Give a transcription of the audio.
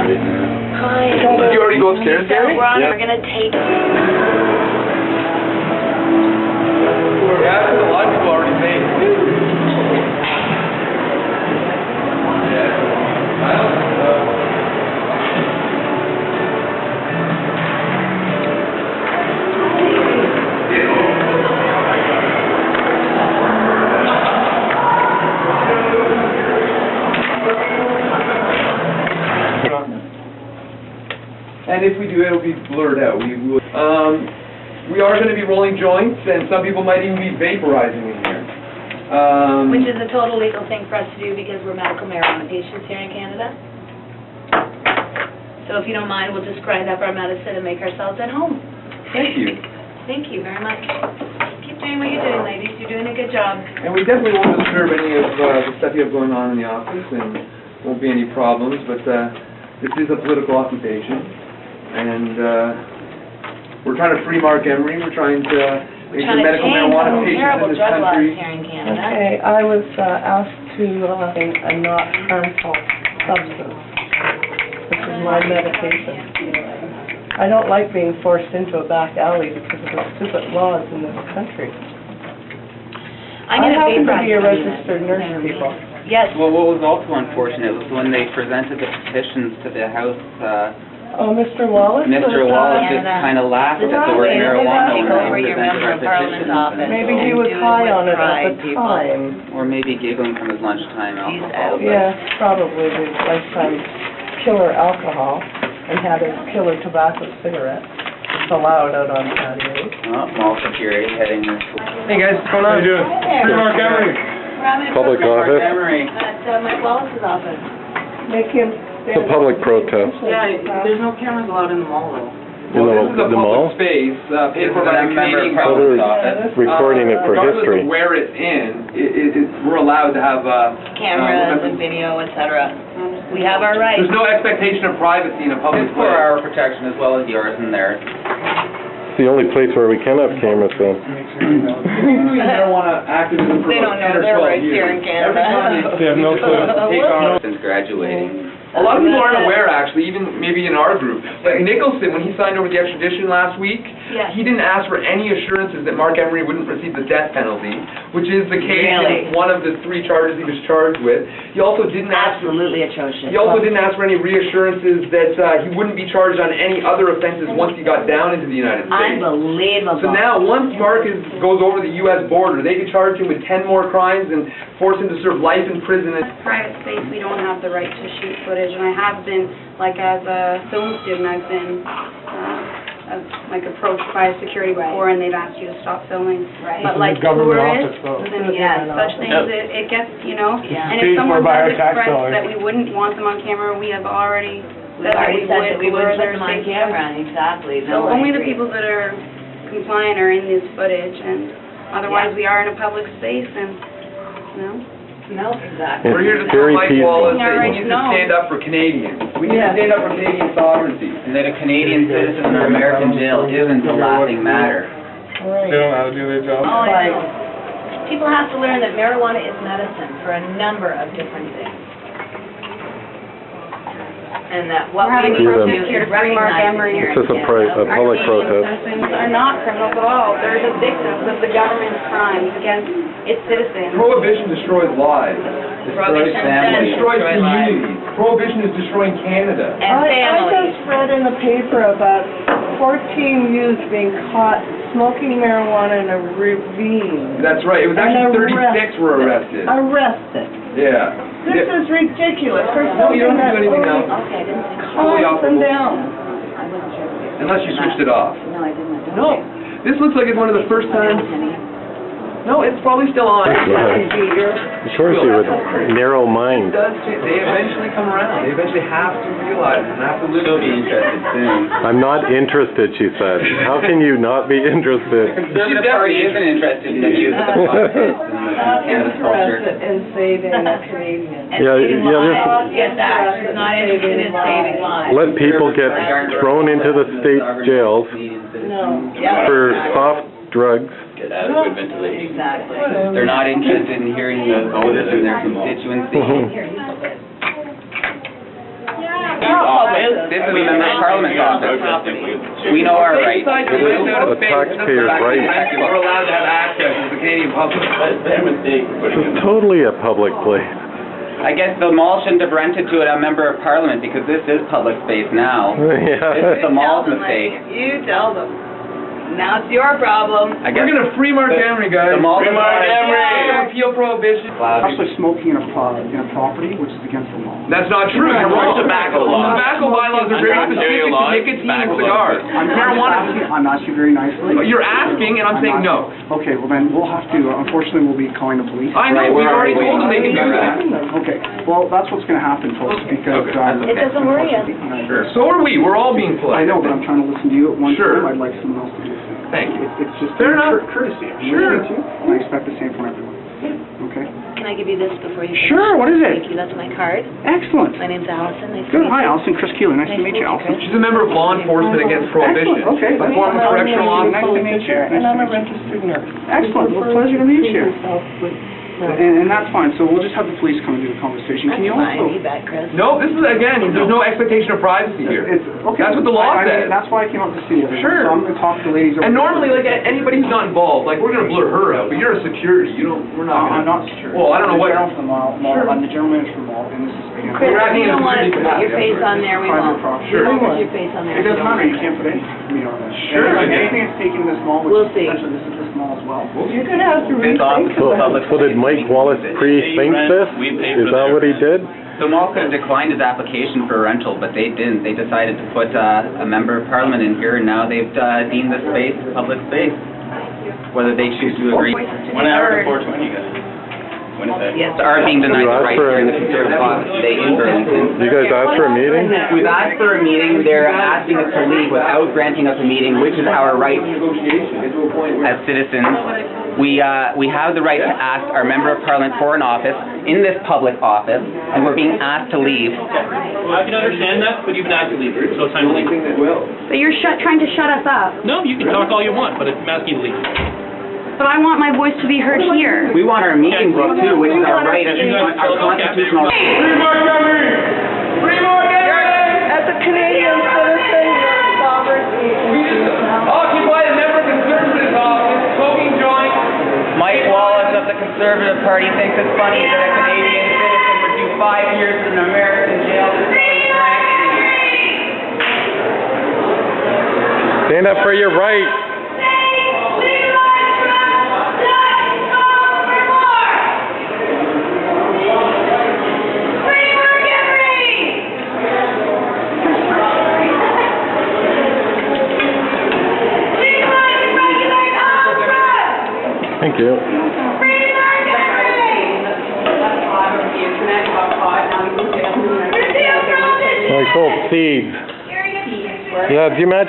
Hi. Did you already go upstairs, Gary? We're gonna take... Yeah, a lot of people already paid. And if we do, it'll be blurred out. We are going to be rolling joints, and some people might even be vaporizing in here. Which is a total legal thing for us to do because we're medical marijuana patients here in Canada. So if you don't mind, we'll just grind up our medicine and make ourselves at home. Thank you. Thank you very much. Keep doing what you're doing, ladies. You're doing a good job. And we definitely won't disturb any of the stuff you have going on in the office, and won't be any problems, but this is a political occupation. And we're trying to free Mark Emery. We're trying to make sure medical marijuana patients in this country. Here in Canada. Okay, I was asked to a not harmful substance, which is my medication. I don't like being forced into a back alley because of the stupid laws in this country. I'm I gonna happen to vaporize be a some registered nurse, people. Yes. Well, what was also unfortunate was when they presented the petitions to the House, Oh, Mr. Wallace? Mr. Wallace just kind of laughed at the word marijuana when they presented our petitions. Maybe he was high on it at the time. Or maybe giggling from his lunchtime alcohol. Yes, probably the lifetime killer alcohol and had his killer tobacco cigarette. It's allowed out on patios. Oh, mall security heading this way. Hey guys, what's going on? How you doing? Free Mark Emery. Public office. At Mike Wallace's office. Make him It's a public protest. Yeah, there's no cameras allowed in the mall, though. Well, this is a The mall? public space, paid for This is by a the member Canadian of government. Parliament's office. Recording it for Regardless history. of where it's in, we're allowed to have Cameras and video, etc. We have our rights. There's no expectation of privacy in a public It's for place. our protection as well as yours and theirs. It's the only place where we can have cameras then. Marijuana activism for They don't about 10 know or their 12 rights years. here in Canada. Every time They have no clue. take our Since graduating. A lot of people aren't aware, actually, even maybe in our group. But Nicholson, when he signed over the extradition last week, Yes. he didn't ask for any assurances that Mark Emery wouldn't receive the death penalty, which is the case Really? in one of the 3 charges he was charged with. He also didn't ask for, Absolutely atrocious. he also didn't ask for any reassurances that he wouldn't be charged on any other offenses once he got down into the United States. Unbelievable. So now, once Mark goes over the U.S. border, they could charge him with 10 more crimes and force him to serve life in prison. Private space, we don't have the right to shoot footage, and I have been, like as a film student, I've been like approached by a security before, and they've asked you to stop filming. Right. But like tourists, and such things, it gets, you know, Yeah. and if someone does express that we wouldn't want them on camera, we have already We've already said that we would for put their them on safety. camera, exactly. So No, I only the agree. people that are compliant are in this footage, and otherwise we are in a public space, and, you know. No, exactly. We're here to It's tell very Mike peaceful. Wallace Yeah, that right, he needs no. to stand up for Canadians. We need to stand up for Canadian sovereignty. And that a Canadian citizen in an American jail isn't a laughing matter. Right. don't know how to do their job. Oh, I know. People have to learn that marijuana is medicine for a number of different things. And that what We're we having need a to do protest here is to free Mark recognize it Emery. here It's in just a Canada. public protest. Citizens are not criminals at all. They're the victims of the government's crimes against its citizens. Prohibition destroys lives. Prohibition families. Destroys destroy lives. communities. Prohibition is destroying Canada. And I families. just read in the paper about 14 youths being caught smoking marijuana in a ravine. That's right. It was And actually 36 were arrested. Arrested. Yeah. This is ridiculous. For No, you don't something have to do anything that else. Okay, I didn't think. Fully calms them operable. down. I wasn't sure. Unless you switched it off. No, I didn't. No. This looks like it's one of the first times. No, it's probably still on. Of course you would. Narrow It mind. does change. They eventually come around. They eventually have to realize it and have to live She'll with be it. interested soon. I'm not interested, she said. How can you not be interested? Conservative Party isn't interested in the views of the populace Not and cannabis culture. interested in saving a Canadian. Yeah, yeah, Get that. She's not interested in saving lives. Let people get thrown into the state jails No. for soft drugs. Get adequate ventilation. Exactly. They're not interested in hearing the voters in their constituency. Mhm. Yeah, This is a member of Parliament's office. We know our rights. It is a taxpayer's right. We're allowed to have access to the Canadian public. This is totally a public place. I guess the mall shouldn't have rented to a member of Parliament because this is public space now. Yeah. This is the mall's Tell them, mistake. You tell them. Now it's your problem. I guess We're gonna free Mark Emery, guys. the mall's Repeal prohibition. Actually smoking in a property, which is against the law. That's not true. You're wrong. Tobacco laws. Tobacco bylaws are very specific to nicotine and cigars. I'm asking very nicely. You're asking, and I'm saying no. Okay, well then, we'll have to, unfortunately, we'll be calling the police. I know, Right, we've we're already already told them they can do that. Okay, well, that's what's gonna happen, folks, because, It doesn't worry us. So are we, we're all being polite. I know, but I'm trying to listen to you at one Sure. time, I'd like someone else to do the same. Thank you. It's just Fair enough. courtesy. I'm Sure. listening to you, and I expect the same from everyone. Okay? Can I give you this before you finish? Sure, what is Thank it? you, that's my card. Excellent. My name's Allison, nice to Good, meet you. hi, Allison, Chris Keeler, nice to meet you, Allison. She's a member of law enforcement against prohibition. Excellent, okay. A former correctional officer. Nice to meet you. And I'm a registered nurse. Excellent, well, pleasure to meet you. Yourself, please. And that's fine, so we'll just have the police come and do the conversation. Can you That's fine, also... you bet, Chris. No, this is, again, there's no expectation of privacy here. Okay. That's what the law I says. mean, that's why I came up to see you. Sure. So I'm gonna talk to the ladies over And there. normally, like, anybody who's not involved, like, we're gonna blur her out, but you're a security, we're not gonna... I'm not security. Well, I don't know what... I'm the general for the mall, Sure. I'm the general manager for the mall, and this is, again... Chris, You're if acting you as don't want us to put your security face on there, we Private won't. property. You don't put your face on there. It if you doesn't don't matter, want you can't put anything to me on this. Sure. And anything that's taken in this mall, which We'll is see. essentially, this is this mall as well. You're gonna have to This office rethink is that. public So did space. Mike Wallace pre-think this? Is that what he did? The mall could have declined his application for rental, but they didn't. They decided to put a member of Parliament in here, and now they've deemed the space public space, whether they choose to agree. 1 hour to 4:20, guys. When is that? Yes. Are being denied You the asked right for a- during the Conservative office today in Burlington. You guys asked for a meeting? We've asked for a meeting, they're asking us to leave without granting us a meeting, which is our right as citizens. We have the right to ask our member of Parliament for an office in this public office, and we're being asked to leave. Well, I can understand that, but you've been asked to leave, so it's time to leave. But you're trying to shut us up. No, you can talk all you want, but I'm asking you to leave. But I want my voice to be heard here. We want our meeting booked too, which is our right, our constitutional right. As a Canadian citizen, you're a sovereign. Occupy the member of Conservative office, smoking joint. Mike Wallace of the Conservative Party thinks it's funny that a Canadian citizen would do 5 years in an American jail. Stand up for your rights. Thank you. I sold seeds. Yeah, do you imagine?